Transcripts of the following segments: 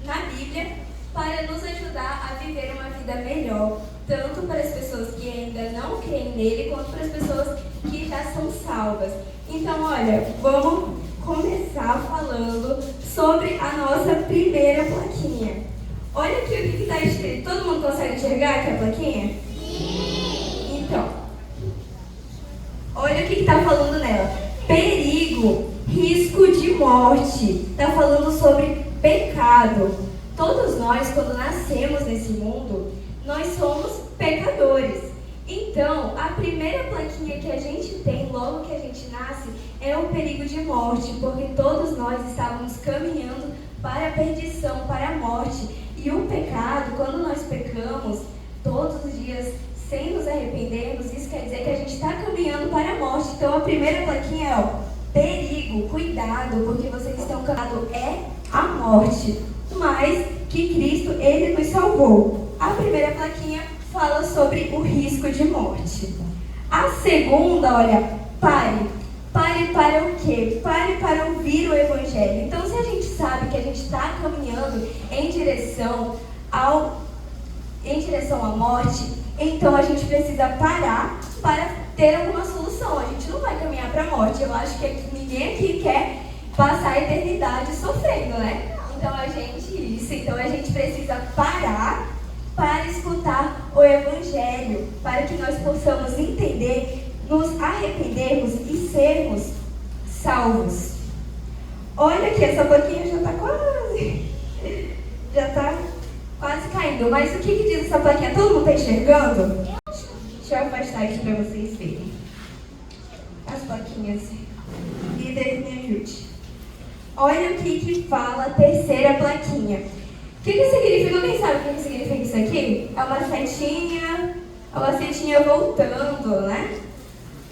na Bíblia para nos ajudar a viver uma vida melhor, tanto para as pessoas que ainda não creem nele, quanto para as pessoas que já são salvas. Então, olha, vamos começar falando sobre a nossa primeira plaquinha. Olha aqui o que está escrito. Todo mundo consegue enxergar aqui a plaquinha? Sim! Então, olha o que está falando nela. Perigo, risco de morte. Está falando sobre pecado. Todos nós, quando nascemos nesse mundo, nós somos pecadores. Então, a primeira plaquinha que a gente tem logo que a gente nasce é o perigo de morte, porque todos nós estávamos caminhando para a perdição, para a morte. E o pecado, quando nós pecamos todos os dias sem nos arrependermos, isso quer dizer que a gente está caminhando para a morte. Então, a primeira plaquinha é, perigo, cuidado, porque vocês estão caminhando a morte. Mas que Cristo, ele nos salvou. A primeira plaquinha fala sobre o risco de morte. A segunda, olha, pare. Pare para o quê? Pare para ouvir o Evangelho. Então, se a gente sabe que a gente está caminhando em direção à morte, então a gente precisa parar para ter alguma solução. A gente não vai caminhar para a morte. Eu acho que ninguém aqui quer passar a eternidade sofrendo, né? Então a gente precisa parar para escutar o Evangelho, para que nós possamos entender, nos arrependermos e sermos salvos. Olha aqui, essa plaquinha já está quase caindo. Mas o que diz essa plaquinha? Todo mundo está enxergando? Deixa eu afastar aqui para vocês verem. As plaquinhas. Líderes, me ajude. Olha o que fala a terceira plaquinha. O que significa? Alguém sabe o que significa isso aqui? É uma setinha voltando, né?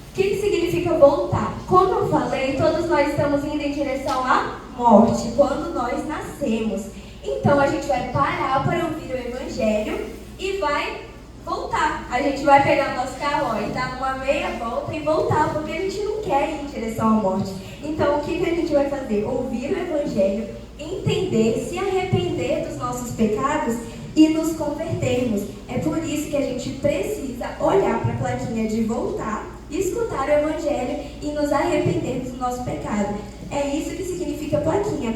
O que significa voltar? Como eu falei, todos nós estamos indo em direção à morte quando nós nascemos. Então a gente vai parar para ouvir o Evangelho e vai voltar. A gente vai pegar o nosso carro e dar uma meia volta e voltar, porque a gente não quer ir em direção à morte. Então o que a gente vai fazer? Ouvir o Evangelho, entender, se arrepender dos nossos pecados e nos convertermos. É por isso que a gente precisa olhar para a plaquinha de voltar, escutar o Evangelho e nos arrependermos do nosso pecado. É isso que significa plaquinha.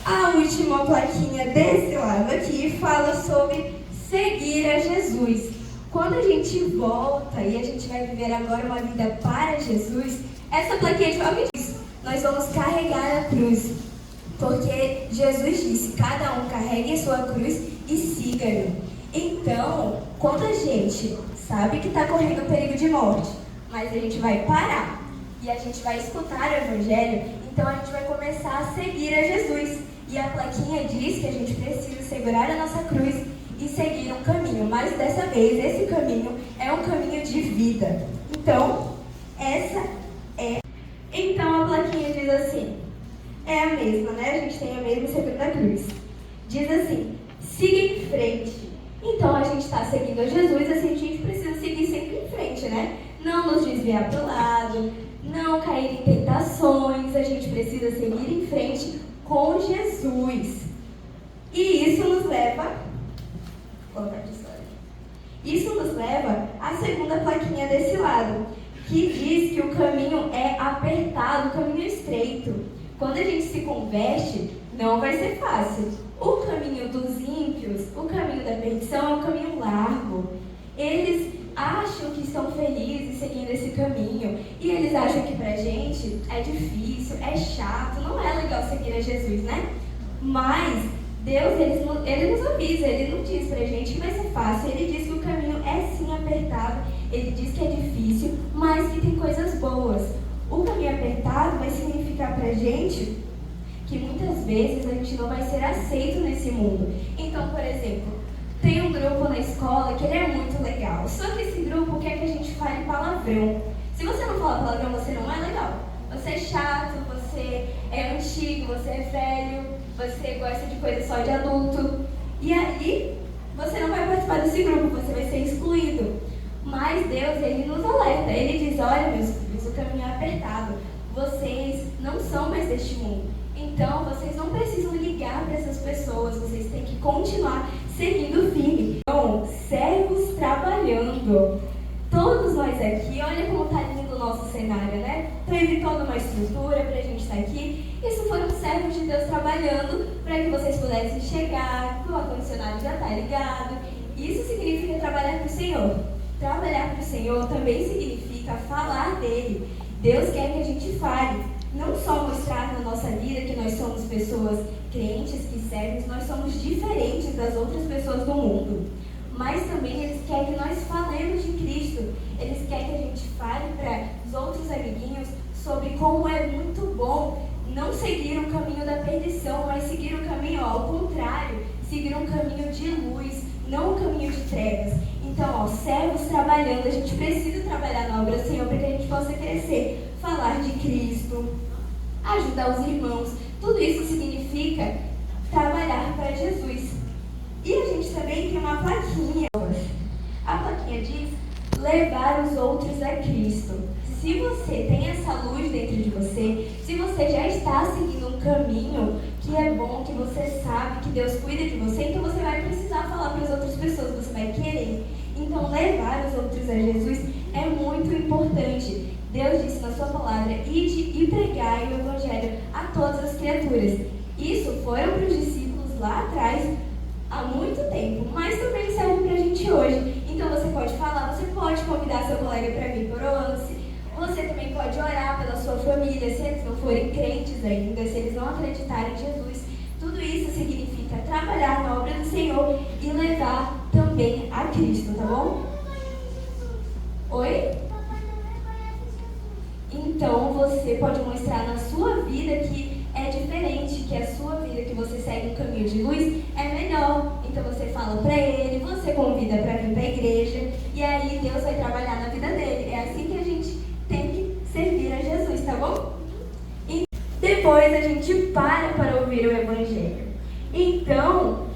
A última plaquinha desse lado aqui fala sobre seguir a Jesus. Quando a gente volta e a gente vai viver agora uma vida para Jesus, essa plaquinha fala o que diz? Nós vamos carregar a cruz. Porque Jesus disse, cada um carregue a sua cruz e siga-me. Então, quando a gente sabe que está correndo perigo de morte, mas a gente vai parar e a gente vai escutar o Evangelho, então a gente vai começar a seguir a Jesus. E a plaquinha diz que a gente precisa segurar a nossa cruz e seguir um caminho. Mas dessa vez, esse caminho é um caminho de vida. Então, Então a plaquinha diz assim, é a mesma, né? A gente tem a mesma segunda cruz. Diz assim, siga em frente. Então a gente está seguindo a Jesus, assim a gente precisa seguir sempre em frente, né? Não nos desviar para o lado, não cair em tentações, a gente precisa seguir em frente com Jesus. E isso nos leva à segunda plaquinha desse lado, que diz que o caminho é apertado, o caminho é estreito. Quando a gente se converte, não vai ser fácil. O caminho dos ímpios, o caminho da perdição é um caminho largo. Eles acham que estão felizes seguindo esse caminho. E eles acham que pra gente é difícil, é chato, não é legal seguir a Jesus, né? Mas Deus, ele nos avisa, ele não diz pra gente que vai ser fácil. Ele diz que o caminho é sim apertado, ele diz que é difícil, mas que tem coisas boas. O caminho apertado vai significar pra gente que muitas vezes a gente não vai ser aceito nesse mundo. Então, por exemplo, tem um grupo na escola que ele é muito legal, só que esse grupo quer que a gente fale palavrão. Se você não fala palavrão, você não é legal. Você é chato, você é antigo, você é velho, você gosta de coisa só de adulto. E aí, você não vai participar desse grupo, você vai ser excluído. Mas Deus, ele nos alerta, ele diz, olha meus filhos, o caminho é apertado, vocês não são mais deste mundo. Então, vocês não precisam ligar para essas pessoas, vocês têm continuar seguindo firme. Então, servos trabalhando. Todos nós aqui, olha como está lindo o nosso cenário, né? Teve toda uma estrutura para a gente estar aqui. Isso foram servos de Deus trabalhando para que vocês pudessem chegar, que o ar-condicionado já está ligado. Isso significa trabalhar para o Senhor. Trabalhar para o Senhor também significa falar dele. Deus quer que a gente fale. Não só mostrar na nossa vida que nós somos pessoas crentes, que servem, nós somos diferentes das outras pessoas do mundo. Mas também eles querem que nós falemos de Cristo. Eles querem que a gente fale para os outros amiguinhos sobre como é muito bom não seguir o caminho da perdição, mas seguir o caminho ao contrário, seguir um caminho de luz, não um caminho de trevas. Então, servos trabalhando, a gente precisa trabalhar na obra do Senhor para que a gente possa crescer, falar de Cristo, ajudar os irmãos. Tudo isso significa trabalhar para Jesus. E a gente também tem uma plaquinha. A plaquinha diz: levar os outros a Cristo. Se você tem essa luz dentro de você, se você já está seguindo um caminho que é bom, que você sabe que Deus cuida de você, então você vai precisar falar para as outras pessoas, você vai querer. Então, levar os outros a Jesus é muito importante. Deus disse na sua palavra: ide e pregai o Evangelho a todas as criaturas. Isso foram para os discípulos lá atrás, há muito tempo, mas também serve para a gente hoje. Então você pode falar, você pode convidar seu colega para vir para o lance, você também pode orar pela sua família, se eles não forem crentes ainda, se eles não acreditarem em Jesus. Tudo isso significa trabalhar na obra do Senhor e levar também a Cristo, tá bom? Oi? Então você pode mostrar na sua vida que é diferente, que a sua vida, que você segue um caminho de luz, é melhor. Então você fala para ele, você convida para vir para a igreja, e aí Deus vai trabalhar na vida dele. É assim que a gente tem que servir a Jesus, tá bom? E depois a gente para ouvir o Evangelho. Então,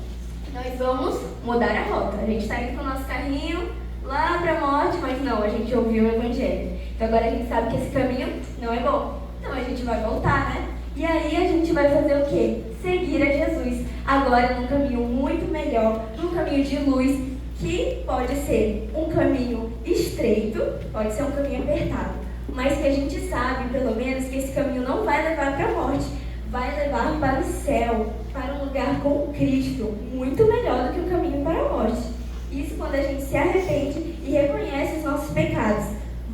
nós vamos mudar a rota. A gente está indo com o nosso carrinho lá para a morte, mas não, a gente ouviu o Evangelho. Então agora a gente sabe que esse caminho não é bom. Então a gente vai voltar, né? E aí a gente vai fazer o quê? Seguir a Jesus. Agora num caminho muito melhor, num caminho de luz, que pode ser um caminho estreito, pode ser um caminho apertado, mas que a gente sabe, pelo menos, que esse caminho não vai levar para a morte, vai levar para o céu, para um lugar com Cristo, muito melhor do que o caminho para a morte. Isso quando a gente se arrepende e reconhece os nossos pecados.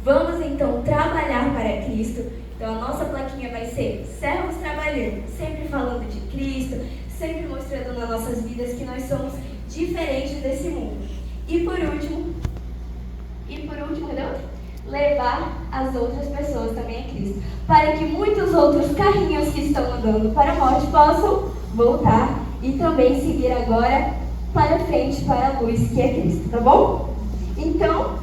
Vamos então trabalhar para Cristo. Então a nossa plaquinha vai ser servos trabalhando, sempre falando de Cristo, sempre mostrando nas nossas vidas que nós somos diferentes desse mundo. E por último, cadê outro? Levar as outras pessoas também a Cristo, para que muitos outros carrinhos que estão andando para a morte possam voltar e também seguir agora para frente, para a luz que é Cristo, tá bom? Então,